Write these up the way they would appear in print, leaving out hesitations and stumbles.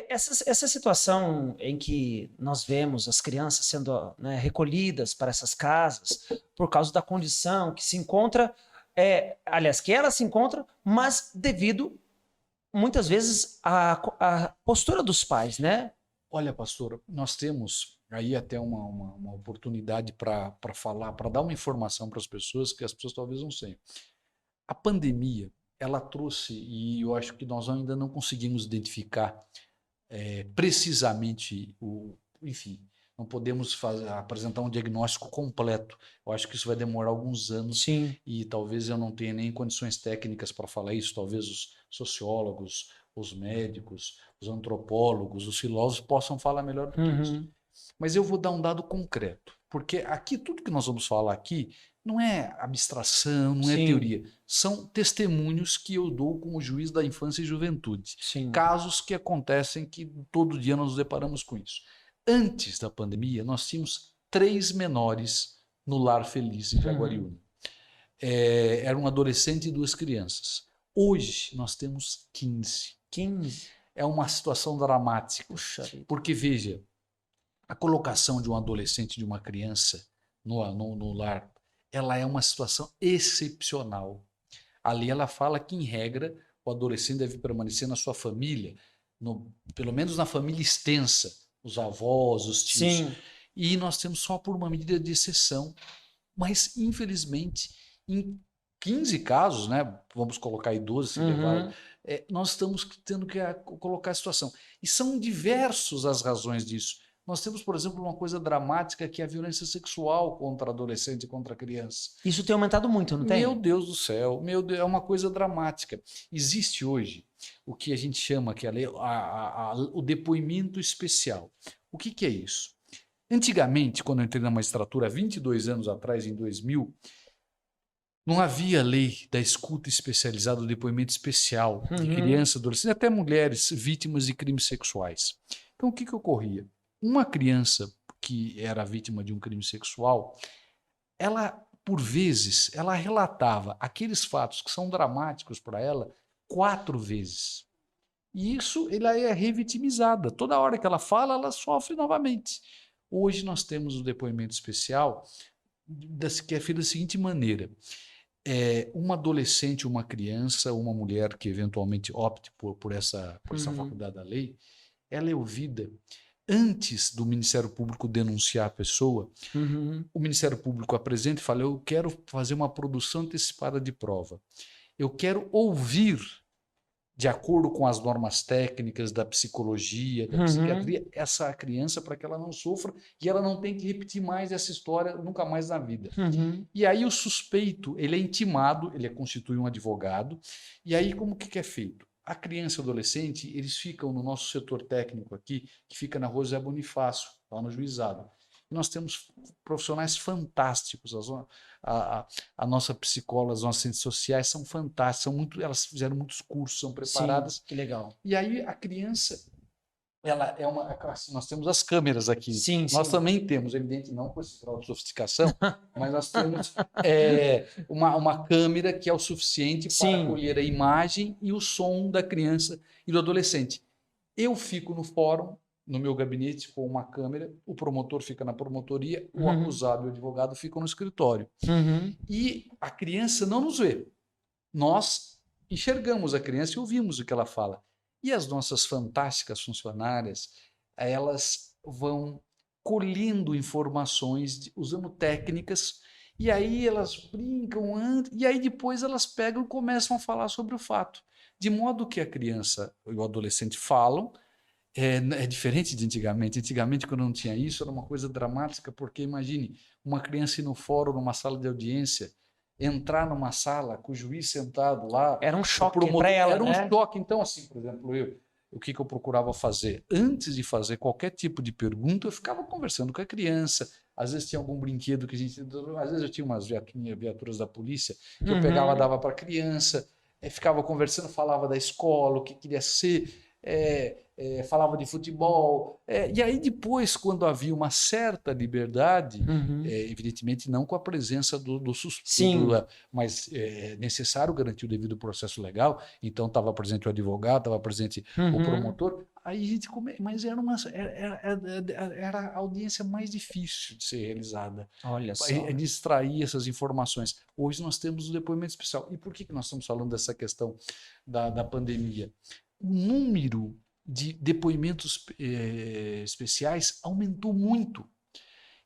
essa situação em que nós vemos as crianças sendo, né, recolhidas para essas casas por causa da condição que se encontra, aliás, que ela se encontra, mas devido muitas vezes à postura dos pais, né? Olha, pastor, nós temos aí até uma oportunidade para falar, para dar uma informação para as pessoas que as pessoas talvez não sei. A pandemia, ela trouxe, e eu acho que nós ainda não conseguimos identificar precisamente enfim, não podemos apresentar um diagnóstico completo. Eu acho que isso vai demorar alguns anos Sim. e talvez eu não tenha nem condições técnicas para falar isso. Talvez os sociólogos, os médicos, os antropólogos, os filósofos possam falar melhor do que isso. Uhum. Mas eu vou dar um dado concreto, porque aqui tudo que nós vamos falar aqui não é abstração, não é Sim, teoria, são testemunhos que eu dou como juiz da infância e juventude, sim. casos que acontecem que todo dia nós nos deparamos com isso. Antes da pandemia, nós tínhamos 3 menores no Lar Feliz em Jaguariúna. Era um adolescente e 2 crianças. Hoje nós temos 15. 15. É uma situação dramática, Puxa vida. porque veja, a colocação de um adolescente, de uma criança no lar, ela é uma situação excepcional. Ali ela fala que, em regra, o adolescente deve permanecer na sua família, pelo menos na família extensa, os avós, os tios. Sim. E nós temos só por uma medida de exceção. Mas, infelizmente, em 15 casos, né, vamos colocar aí 12, se levar, nós estamos tendo que colocar a situação. E são diversas as razões disso. Nós temos, por exemplo, uma coisa dramática que é a violência sexual contra adolescente e contra criança. Isso tem aumentado muito, não tem? Meu Deus do céu, meu Deus, é uma coisa dramática. Existe hoje o que a gente chama, que é o depoimento especial. O que é isso? Antigamente, quando eu entrei na magistratura, 22 anos atrás, em 2000, não havia lei da escuta especializada, do depoimento especial de crianças, adolescentes, até mulheres vítimas de crimes sexuais. Então, o que ocorria? Uma criança que era vítima de um crime sexual, ela, por vezes, ela relatava aqueles fatos que são dramáticos para ela 4 vezes. E isso, ela é revitimizada. Toda hora que ela fala, ela sofre novamente. Hoje nós temos um depoimento especial que é feito da seguinte maneira. Uma adolescente, uma criança, uma mulher que eventualmente opte por essa faculdade da lei, ela é ouvida antes do Ministério Público denunciar a pessoa. O Ministério Público apresenta e fala: eu quero fazer uma produção antecipada de prova. Eu quero ouvir, de acordo com as normas técnicas da psicologia, da psiquiatria, essa criança, para que ela não sofra e ela não tenha que repetir mais essa história nunca mais na vida. E aí o suspeito, ele é intimado, ele constitui um advogado, e aí como que é feito? A criança e o adolescente, eles ficam no nosso setor técnico aqui, que fica na Rua José Bonifácio, lá no juizado. E nós temos profissionais fantásticos, a nossa psicóloga, as nossas ciências sociais são fantásticas, elas fizeram muitos cursos, são preparadas. Sim, que legal. E aí a criança, ela é nós temos as câmeras aqui. Sim, nós sim. também temos, evidente, não com esse grau de sofisticação, mas nós temos uma câmera que é o suficiente para colher a imagem e o som da criança e do adolescente. Eu fico no fórum, no meu gabinete, com uma câmera, o promotor fica na promotoria, o acusado e o advogado ficam no escritório. E a criança não nos vê. Nós enxergamos a criança e ouvimos o que ela fala. E as nossas fantásticas funcionárias, elas vão colhendo informações, usando técnicas, e aí elas brincam, e aí depois elas pegam e começam a falar sobre o fato. De modo que a criança e o adolescente falam. É diferente de antigamente. Antigamente, quando não tinha isso, era uma coisa dramática, porque imagine uma criança ir no fórum, numa sala de audiência, entrar numa sala com o juiz sentado lá. Era um choque para ela, Era um choque. Então, assim, por exemplo, o que eu procurava fazer? Antes de fazer qualquer tipo de pergunta, eu ficava conversando com a criança. Às vezes tinha algum brinquedo que a gente... Às vezes eu tinha umas viaturas da polícia que eu pegava, dava para a criança, ficava conversando, falava da escola, o que queria ser... falava de futebol, e aí depois, quando havia uma certa liberdade, evidentemente não com a presença do suspeito, mas é necessário garantir o devido processo legal, então estava presente o advogado, estava presente o promotor, Aí a gente mas era a audiência mais difícil de ser realizada, Olha é só. de extrair essas informações. Hoje nós temos um depoimento especial. E por que nós estamos falando dessa questão da pandemia? O número de depoimentos especiais aumentou muito.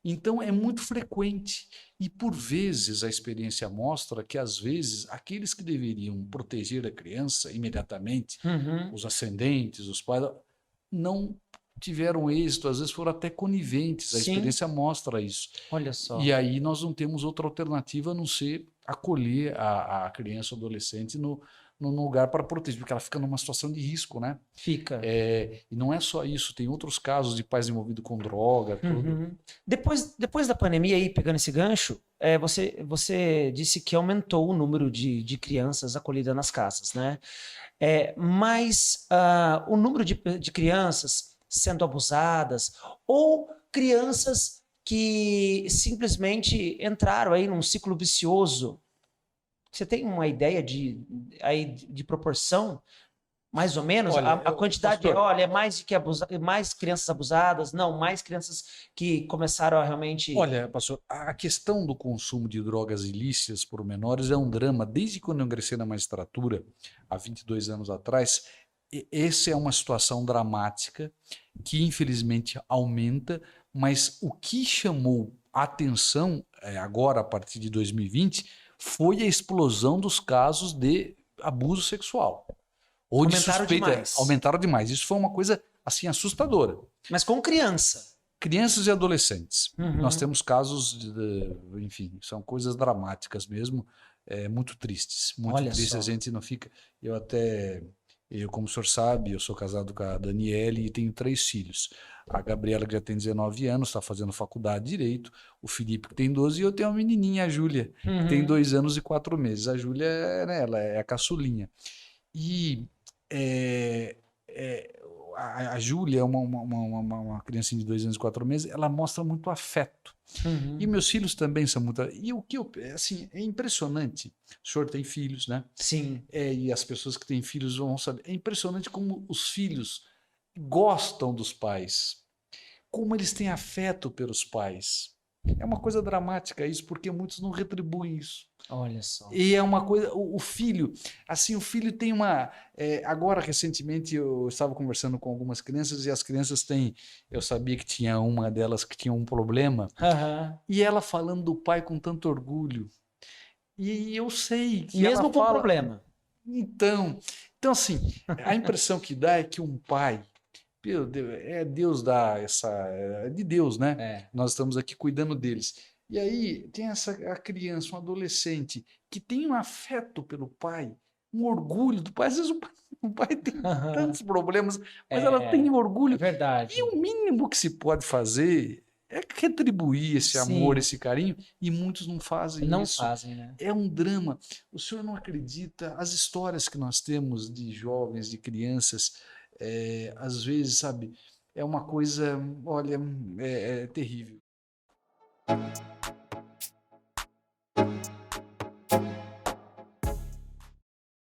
Então é muito frequente. E por vezes a experiência mostra que, às vezes, aqueles que deveriam proteger a criança imediatamente, Uhum. os ascendentes, os pais, não tiveram êxito, às vezes foram até coniventes. A Sim, experiência mostra isso. olha E só. aí nós não temos outra alternativa a não ser acolher a criança ou adolescente no lugar para proteger, porque ela fica numa situação de risco, né? Fica. E não é só isso, tem outros casos de pais envolvidos com droga, tudo. Uhum. Depois da pandemia aí, pegando esse gancho, você disse que aumentou o número de crianças acolhidas nas casas, né? Mas o número de crianças sendo abusadas ou crianças que simplesmente entraram aí num ciclo vicioso, você tem uma ideia de proporção? Mais ou menos, Olha, a quantidade, pastor, olha, é mais de que mais crianças abusadas, não, mais crianças que começaram a realmente. olha, pastor, a questão do consumo de drogas ilícitas por menores é um drama. Desde quando eu ingressei na magistratura, há 22 anos atrás, essa é uma situação dramática que infelizmente aumenta, mas o que chamou a atenção agora, a partir de 2020, foi a explosão dos casos de abuso sexual ou de Aumentaram suspeita. demais. Aumentaram demais. Isso foi uma coisa assim assustadora. Mas com criança. Crianças e adolescentes. Nós Uhum. temos casos, enfim, são coisas dramáticas mesmo, muito tristes. Muito Olha tristes, a só. gente não fica. Como o senhor sabe, eu sou casado com a Daniele e tenho 3 filhos. A Gabriela, que já tem 19 anos, está fazendo faculdade de Direito. O Felipe, que tem 12, e eu tenho uma menininha, a Júlia, que tem Uhum. 2 anos e 4 meses. A Júlia, né, ela é a caçulinha. E é, é, a Júlia é uma criancinha de 2 anos e 4 meses, ela mostra muito afeto. E Uhum. meus filhos também são muito. E o que assim, é impressionante. O senhor tem filhos, né? Sim. E as pessoas que têm filhos vão saber. É impressionante como os filhos gostam dos pais, como eles têm afeto pelos pais. É uma coisa dramática isso, porque muitos não retribuem isso. Olha só. E é uma coisa, o filho, assim, o filho tem uma. Agora, recentemente, eu estava conversando com algumas crianças e as crianças têm. Eu sabia que tinha uma delas que tinha um problema, Aham. e ela falando do pai com tanto orgulho. E eu sei que ela Mesmo com fala. problema. Então, assim, a impressão que dá é que um pai. Meu Deus, Deus dá essa. É de Deus, né? É. Nós estamos aqui cuidando deles. E aí tem a criança, um adolescente, que tem um afeto pelo pai, um orgulho do pai. Às vezes o pai tem tantos problemas, mas ela tem É orgulho. E verdade. o mínimo que se pode fazer é retribuir esse amor, Sim. esse carinho, e muitos não fazem Não isso. fazem, né? É um drama. O senhor não acredita as histórias que nós temos de jovens, de crianças, às vezes, sabe, é uma coisa, olha, é terrível.